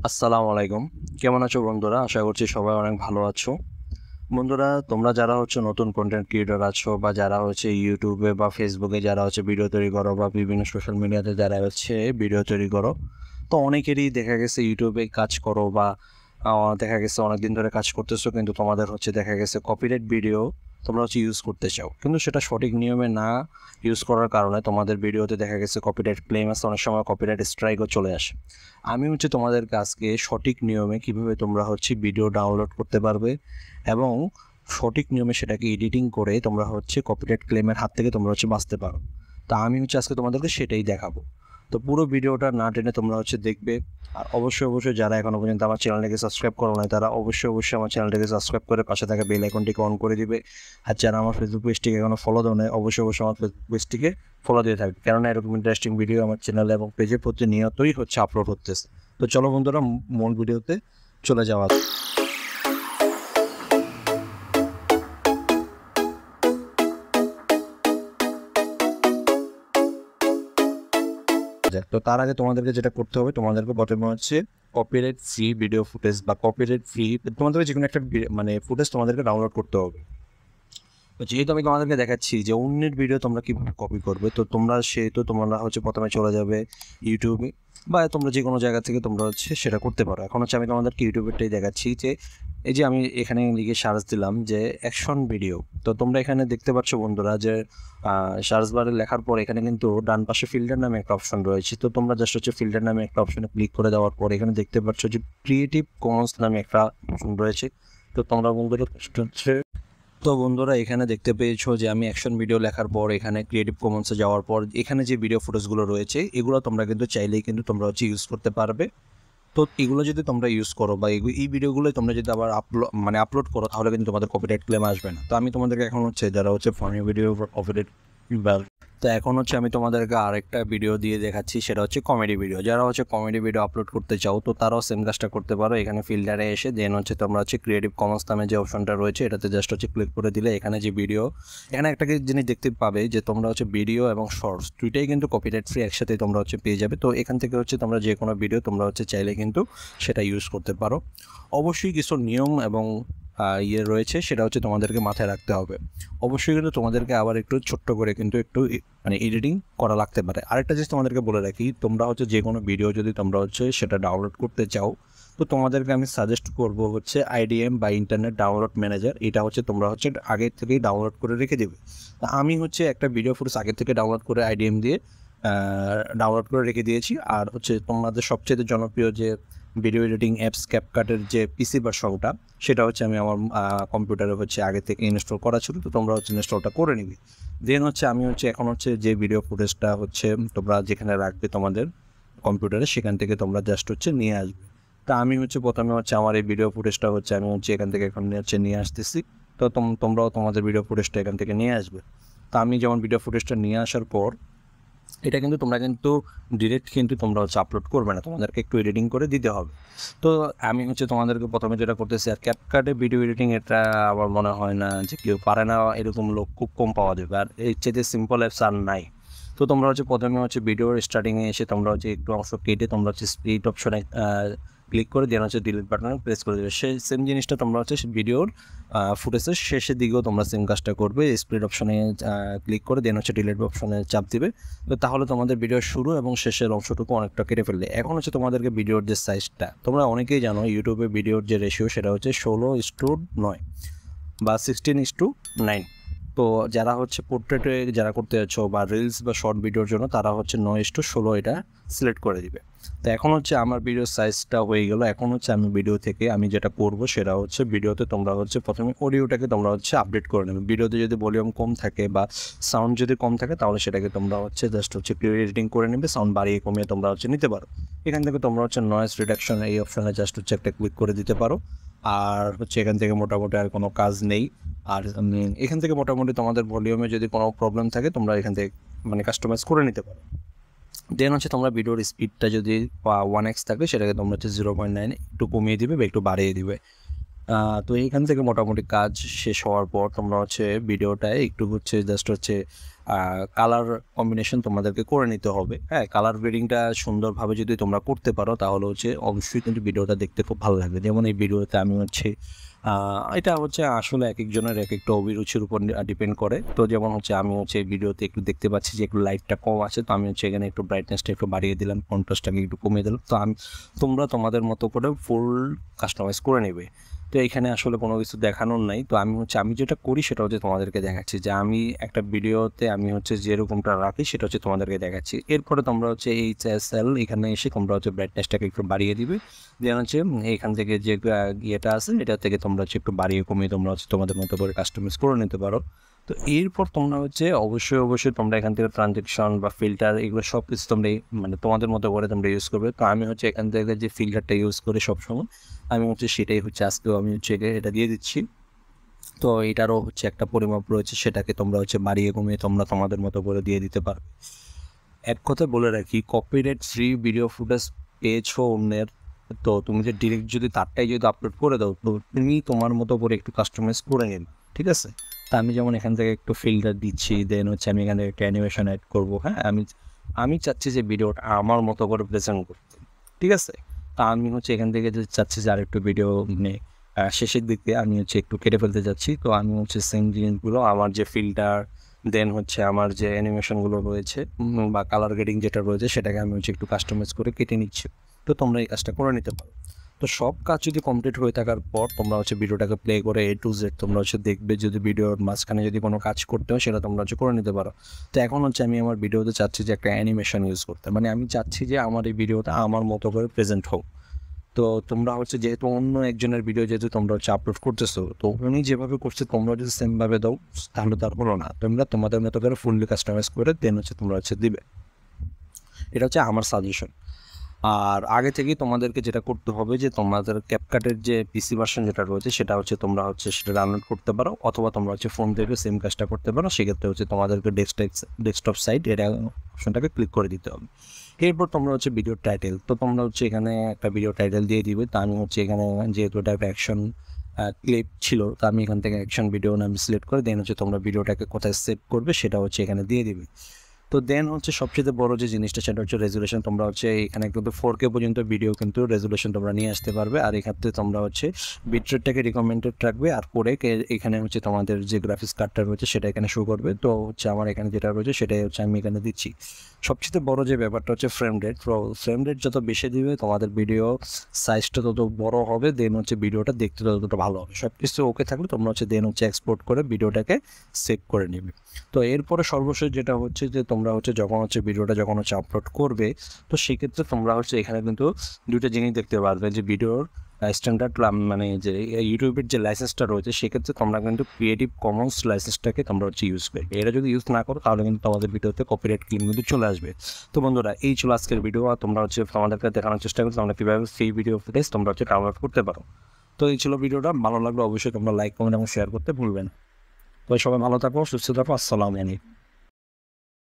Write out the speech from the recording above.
আসসালামু আলাইকুম। কেমন আছো বন্ধুরা? আশা করছি সবাই অনেক ভালো আছো। বন্ধুরা, তোমরা যারা নতুন কন্টেন্ট ক্রিয়েটর আছো বা যারা YouTube এ বা Facebook এ যারা ভিডিও তৈরি করো বা বিভিন্ন সোশ্যাল মিডিয়াতে যারা ভিডিও তৈরি করো, তো অনেকেরই দেখা গেছে YouTube এ কাজ করো বা দেখা গেছে অনেকদিন ধরে কাজ করতেছো, কিন্তু তোমাদের দেখা গেছে কপিরাইট ভিডিও তোমরা ইউজ করতে চাও, কিন্তু সেটা সঠিক নিয়মে না ইউজ করার কারণে তোমাদের ভিডিওতে দেখা গেছে কপিরাইট ক্লেম আসে, অনেক সময় কপিরাইট স্ট্রাইকও চলে আসে। আমি তোমাদেরকে আজকে সঠিক নিয়মে কিভাবে তোমরা ভিডিও ডাউনলোড করতে পারবে এবং সঠিক নিয়মে সেটাকে এডিটিং করে তোমরা কপিরাইট ক্লেমের হাত থেকে তোমরা বাঁচতে পারো। তা আমি আজকে তোমাদেরকে সেটাই দেখাবো। তো পুরো ভিডিওটা না টেনে তোমরা দেখবে। আর অবশ্যই যারা এখনো পর্যন্ত আমার চ্যানেলটাকে সাবস্ক্রাইব করো না, তারা অবশ্যই আমার চ্যানেলটাকে সাবস্ক্রাইব করে পাশে থাকা বেল আইকনটিকে অন করে দিবে। আর যারা আমার ফেসবুক পেজটিকে এখনো ফলো দাও না, অবশ্যই আমার ফেসবুক পেজটিকে ফলো দিয়ে থাকবে, কেননা এরকম ইন্টারেস্টিং ভিডিও আমার চ্যানেলে এবং পেজে প্রতিনিয়তই আপলোড হতেছে। তো চলো বন্ধুরা, মূল ভিডিওতে চলে যাওয়া যাক। তো তার আগে তোমাদেরকে যেটা করতে হবে, তোমাদেরকে প্রথমে কপিরাইট ফ্রি ভিডিও ফুটেজ বা কপিরাইট ফ্রি তোমাদেরকে যে কোনো একটা ফুটেজ তোমাদেরকে ডাউনলোড করতে হবে। তো যেহেতু আমি তোমাদেরকে দেখাচ্ছি যে অন্যের ভিডিও তোমরা কীভাবে কপি করবে, তো তোমরা প্রথমে চলে যাবে ইউটিউবে বা তোমরা যে কোনো জায়গা থেকে তোমরা সেটা করতে পারো। এখন আমি তোমাদেরকে ইউটিউবেরটাই দেখাচ্ছি যে এই যে আমি এখানে লিখে সার্চ দিলাম যে অ্যাকশন ভিডিও। তো তোমরা এখানে দেখতে পাচ্ছ বন্ধুরা যে সার্চ বারে লেখার পর এখানে কিন্তু ডান পাশে ফিল্টার নামে একটা অপশন রয়েছে। তো তোমরা জাস্ট ফিল্টার নামে একটা অপশনে ক্লিক করে দেওয়ার পর এখানে দেখতে পাচ্ছ যে ক্রিয়েটিভ কমন্স নামে একটা অপশন রয়েছে। তো তোমরা বন্ধুরা এখানে দেখতে পেয়েছো যে আমি অ্যাকশন ভিডিও লেখার পর এখানে ক্রিয়েটিভ কমন্সে যাওয়ার পর এখানে যে ভিডিও ফুটেজগুলো রয়েছে এগুলো তোমরা কিন্তু চাইলেই কিন্তু তোমরা ইউজ করতে পারবে। তো এগুলো যদি তোমরা ইউজ করো বা এই ভিডিওগুলো তোমরা যদি আবার আপলোড করো, তাহলে কিন্তু তোমাদের কপিরাইট ক্লেম আসবে না। তো আমি তোমাদেরকে এখন যারা ফানি ভিডিও কপিরাইট, তো এখন আমি তোমাদেরকে আরেকটা ভিডিও দিয়ে দেখাচ্ছি, সেটা কমেডি ভিডিও। যারা কমেডি ভিডিও আপলোড করতে চাও, তো তারাও সেম কাজটা করতে পারো। এখানে ফিল্টারে এসে দেন তোমরা ক্রিয়েটিভ কমন্স নামে যে অপশনটা রয়েছে এটাতে জাস্ট ক্লিক করে দিলে এখানে যে ভিডিও, এখানে একটা জিনিস দেখতে পাবে যে তোমরা ভিডিও এবং শর্টস দুইটাই কিন্তু কপিরাইট ফ্রি একসাথে তোমরা পেয়ে যাবে। তো এখান থেকে তোমরা যে কোনো ভিডিও তোমরা চাইলে কিন্তু সেটা ইউজ করতে পারো। অবশ্যই কিছু নিয়ম এবং রয়েছে, সেটা তোমাদেরকে মাথায় রাখতে হবে। অবশ্যই কিন্তু তোমাদেরকে আবার একটু ছোট্ট করে কিন্তু একটু এডিটিং করা লাগতে পারে। আরেকটা জিনিস তোমাদেরকে বলে রাখি, তোমরা যে কোনো ভিডিও যদি তোমরা সেটা ডাউনলোড করতে চাও, তো তোমাদেরকে আমি সাজেস্ট করবো আইডিএম বা ইন্টারনেট ডাউনলোড ম্যানেজার। এটা তোমরা আগে থেকেই ডাউনলোড করে রেখে দেবে। আমি একটা ভিডিও ফুটেজ আগে থেকে ডাউনলোড করে আইডিএম দিয়ে ডাউনলোড করে রেখে দিয়েছি। আর তোমাদের সবচেয়ে জনপ্রিয় যে ভিডিও এডিটিং অ্যাপস ক্যাপকাটের যে পিসি ভার্সনটা, সেটা আমি আমার কম্পিউটারে আগে থেকে ইনস্টল করা ছিল। তো তোমরা ইনস্টলটা করে নিবি। দেন আমি এখন যে ভিডিও ফুটেজটা তোমরা যেখানে রাখবে তোমাদের কম্পিউটারে, সেখান থেকে তোমরা জাস্ট নিয়ে আসবে। তা আমি প্রথমে আমার এই ভিডিও ফুটেজটা আমি এখান থেকে এখন নিয়ে আসতেছি। তো তোমরাও তোমাদের ভিডিও ফুটেজটা এখান থেকে নিয়ে আসবে। তা আমি যেমন ভিডিও ফুটেজটা নিয়ে আসার পর এটা কিন্তু তোমরা ডিরেক্ট তোমরা আপলোড করবে না, তোমাদেরকে একটু এডিটিং করে দিতে হবে। তো আমি তোমাদেরকে প্রথমে যেটা করতেছি, আর ক্যাপকাটে ভিডিও এডিটিং এটা আমার মনে হয় না যে কেউ পারে না, এরকম লোক খুব কম পাওয়া যাবে। আর এর চেয়ে সিম্পল অ্যাপস আর নাই। তো তোমরা প্রথমে ভিডিওর স্টার্টিংয়ে এসে তোমরা একটু অংশ কেটে তোমরা স্প্লিট অপশনে ক্লিক করে দেন ডিলিট বাটনে প্রেস করে দেবে। সেই সেম জিনিসটা তোমরা ভিডিওর ফুটেজের শেষের দিকেও তোমরা সেম কাজটা করবে। স্প্লিট অপশনে ক্লিক করে দেন ডিলিট অপশনে চাপ দিবে। তো তাহলে তোমাদের ভিডিওর শুরু এবং শেষের অংশটুকু অনেকটা কেটে ফেললে। এখন তোমাদেরকে ভিডিওর যে সাইজটা, তোমরা অনেকেই জানো ইউটিউবে ভিডিওর যে রেশিও সেটা 16:9 বা 16:9। তো যারা পোর্ট্রেটে যারা করতে যাচ্ছ বা রিলস বা শর্ট ভিডিওর জন্য, তারা 9:16 এটা সিলেক্ট করে দিবে। তো এখন আমার ভিডিওর সাইজটা হয়ে গেল। এখন আমি ভিডিও থেকে আমি যেটা করব সেটা ভিডিওতে তোমরা প্রথমে অডিওটাকে তোমরা আপডেট করে নেবে। ভিডিওতে যদি ভলিউম কম থাকে বা সাউন্ড যদি কম থাকে, তাহলে সেটাকে তোমরা জাস্ট এডিটিং করে নেবে। সাউন্ড বাড়িয়ে কমিয়ে তোমরা নিতে পারো। এখান থেকে তোমরা নয়েজ রিডাকশন এই অপশনে জাস্ট একটা ক্লিক করে দিতে পারো। আর এখান থেকে মোটামুটি আর কোনো কাজ নেই। আর এখান থেকে মোটামুটি তোমাদের ভলিউমে যদি কোনো প্রবলেম থাকে, তোমরা এখান থেকে কাস্টমাইজ করে নিতে পারো। দেন তোমরা ভিডিওর স্পিডটা যদি 1x থাকে, সেটাকে তোমরা 0.9 একটু কমিয়ে দিবে বা একটু বাড়িয়ে দিবে। তো এইখান থেকে মোটামুটি কাজ শেষ হওয়ার পর তোমরা হচ্ছে ভিডিওটায় একটু হচ্ছে জাস্ট হচ্ছে কালার কম্বিনেশন তোমাদেরকে করে নিতে হবে। হ্যাঁ, কালার গ্রেডিংটা সুন্দরভাবে যদি তোমরা করতে পারো তাহলে হচ্ছে অবশ্যই কিন্তু ভিডিওটা দেখতে খুব ভালো লাগবে। যেমন এই ভিডিওতে আমি হচ্ছে এটা হচ্ছে আসলে এক একজনের এক একটা অভিরুচির উপর ডিপেন্ড করে। তো যেমন হচ্ছে আমি হচ্ছে এই ভিডিওতে একটু দেখতে পাচ্ছি যে একটু লাইটটা কম আছে, তো আমি হচ্ছে এখানে একটু ব্রাইটনেসটা একটু বাড়িয়ে দিলাম, কন্ট্রাস্টটাকে একটু কমিয়ে দিলাম। তো তোমরা তোমাদের মতো করে ফুল কাস্টমাইজ করে নেবে। তো এখানে আসলে কোনো কিছু দেখানোর নাই। তো আমি যেটা করি সেটা হচ্ছে তোমাদেরকে দেখাচ্ছি, যে আমি একটা ভিডিওতে আমি হচ্ছে যেরকমটা রাখি সেটা হচ্ছে তোমাদেরকে দেখাচ্ছি। এরপরে তোমরা হচ্ছে HSL এখানে এসে তোমরা হচ্ছে ব্রাইটনেসটাকে একটু বাড়িয়ে দিবে, যেন হচ্ছে এখান থেকে যে ইয়েটা আছে এটা থেকে তোমরা হচ্ছে একটু বাড়িয়ে কমিয়ে তোমরা হচ্ছে তোমাদের মতো করে কাস্টমাইজ করে নিতে পারো। তো এরপর তোমরা হচ্ছে অবশ্যই তোমরা এখান থেকে ট্রানজেকশন বা ফিল্টার এগুলো সব কিছু তোমরা মানে তোমাদের মতো করে তোমরা ইউজ করবে। তো আমি হচ্ছে এখান থেকে যে ফিল্টারটা ইউজ করি সবসময়, আমি হচ্ছে সেটাই হচ্ছে আজকেও আমি হচ্ছে এটা দিয়ে দিচ্ছি। তো এটারও হচ্ছে একটা পরিমাপ রয়েছে, সেটাকে তোমরা হচ্ছে বাড়িয়ে কমিয়ে তোমরা তোমাদের মতো করে দিয়ে দিতে পারবে। এক কথা বলে রাখি, কপিরাইট ফ্রি ভিডিও ফুটেজ পেয়েছো অন্যের, তো তুমি যে ডিরেক্ট যদি তারটাই যদি আপলোড করে দাও, তো তুমি তোমার মতো করে একটু কাস্টমাইজ করে নিন, ঠিক আছে? তা আমি যেমন এখান থেকে একটু ফিল্টার দিচ্ছি, দেন হচ্ছে আমি এখানে একটা অ্যানিমেশন অ্যাড করবো। হ্যাঁ, আমি চাচ্ছি যে ভিডিওটা আমার মতো করে প্রেজেন্ট করতে, ঠিক আছে? তা আমি হচ্ছে এখান থেকে যে চাচ্ছি যে আরেকটু ভিডিও মানে শেষের দিকে আমি হচ্ছে একটু কেটে ফেলতে যাচ্ছি। তো আমি হচ্ছে সেম জিনিসগুলো আমার যে ফিল্টার, দেন হচ্ছে আমার যে অ্যানিমেশনগুলো রয়েছে বা কালার গ্রেডিং যেটা রয়েছে সেটাকে আমি হচ্ছে একটু কাস্টমাইজ করে কেটে নিচ্ছি। তো তোমরা এই কাজটা করে নিতে পারো। তো সব কাজ যদি কমপ্লিট হয়ে থাকার পর তোমরা হচ্ছে ভিডিওটাকে প্লে করে A to Z তোমরা হচ্ছে দেখবে, যদি ভিডিওর মাঝখানে যদি কোনো কাজ করতে হয় সেটা তোমরা হচ্ছে করে নিতে পারো। তো এখন হচ্ছে আমি আমার ভিডিওতে চাচ্ছি যে একটা অ্যানিমেশন ইউজ করতে, মানে আমি চাচ্ছি যে আমার এই ভিডিওটা আমার মতো করে প্রেজেন্ট হোক। তো তোমরা হচ্ছে যেহেতু অন্য একজনের ভিডিও যেহেতু তোমরা হচ্ছে আপলোড করতেছো, তো উনি যেভাবে করছে তোমরা যদি সেমভাবে দাও তাহলে তার হলো না। তোমরা তোমাদের মতো করে ফুললি কাস্টমাইজ করে দেন হচ্ছে তোমরা হচ্ছে দিবে। এটা হচ্ছে আমার সাজেশন। আর আগে থেকেই তোমাদেরকে যেটা করতে হবে যে তোমাদের ক্যাপকাটের যে পিসি ভার্সন যেটা রয়েছে সেটা হচ্ছে তোমরা হচ্ছে সেটা ডাউনলোড করতে পারো, অথবা তোমরা হচ্ছে ফোন থেকে সেম কাজটা করতে পারো। সেক্ষেত্রে হচ্ছে তোমাদেরকে ডেস্কটপ সাইট এটা অপশনটাকে ক্লিক করে দিতে হবে। এরপর তোমরা হচ্ছে ভিডিও টাইটেল, তো তোমরা হচ্ছে এখানে একটা ভিডিও টাইটেল দিয়ে দিবে। তো আমি হচ্ছে এখানে যেহেতু এটা অ্যাকশন ক্লিপ ছিল, তো আমি এখান থেকে অ্যাকশন ভিডিও নাম সিলেক্ট করে দেন হচ্ছে তোমরা ভিডিওটাকে কোথায় সেভ করবে সেটা হচ্ছে এখানে দিয়ে দিবে। তো দেন হচ্ছে সবচেয়ে বড় যে জিনিসটা সেটা হচ্ছে রেজুলেশন। তোমরা হচ্ছে এখানে কিন্তু 4K পর্যন্ত ভিডিও কিন্তু রেজুলেশন তোমরা নিয়ে আসতে পারবে। আর এক্ষেত্রে তোমরা হচ্ছে বিটরেটটাকে রিকমেন্ডেড রাখবে, আর পরে এখানে হচ্ছে তোমাদের যে গ্রাফিক্স কার্ডটা রয়েছে সেটা এখানে শো করবে। তো হচ্ছে আমার এখানে যেটা রয়েছে সেটাই হচ্ছে আমি এখানে দিচ্ছি। সবচেয়ে বড় যে ব্যাপারটা হচ্ছে ফ্রেম রেট। তো ফ্রেম রেট যত বেশি দিবে তোমাদের ভিডিও সাইজটা তত বড় হবে, দেন হচ্ছে ভিডিওটা দেখতে ততটা ভালো হবে। সব কিছু ওকে থাকলে তোমরা হচ্ছে দেন হচ্ছে এক্সপোর্ট করে ভিডিওটাকে সেভ করে নেবে। তো এরপরে সর্বশেষ যেটা হচ্ছে যে তোমরা হচ্ছে যখন হচ্ছে ভিডিওটা যখন হচ্ছে আপলোড করবে, তো সেক্ষেত্রে তোমরা হচ্ছে এখানে কিন্তু দুটো জিনিস দেখতে পারবে, যে ভিডিওর স্ট্যান্ডার্ড মানে যে ইউটিউবের যে লাইসেন্সটা রয়েছে সেক্ষেত্রে তোমরা কিন্তু ক্রিয়েটিভ কমন্স লাইসেন্সটাকে তোমরা হচ্ছে ইউজ করবে। এটা যদি ইউজ না করো তাহলে কিন্তু তোমাদের ভিডিওতে কপিরাইট ক্লেম কিন্তু চলে আসবে। তো বন্ধুরা, এই ছিল আজকের ভিডিও। আর তোমরা হচ্ছে তোমাদেরকে দেখানোর চেষ্টা করছো তোমরা কীভাবে সেই ভিডিও ফুটেজ তোমরা হচ্ছে ডাউনলোড করতে পারো। তো এই ছিল ভিডিওটা। ভালো লাগলো অবশ্যই তোমরা লাইক, কমেন্ট এবং শেয়ার করতে ভুলবেন না। তো সবাই ভালো থাকো, সুস্থ থাকো। আসসালামু আলাইকুম।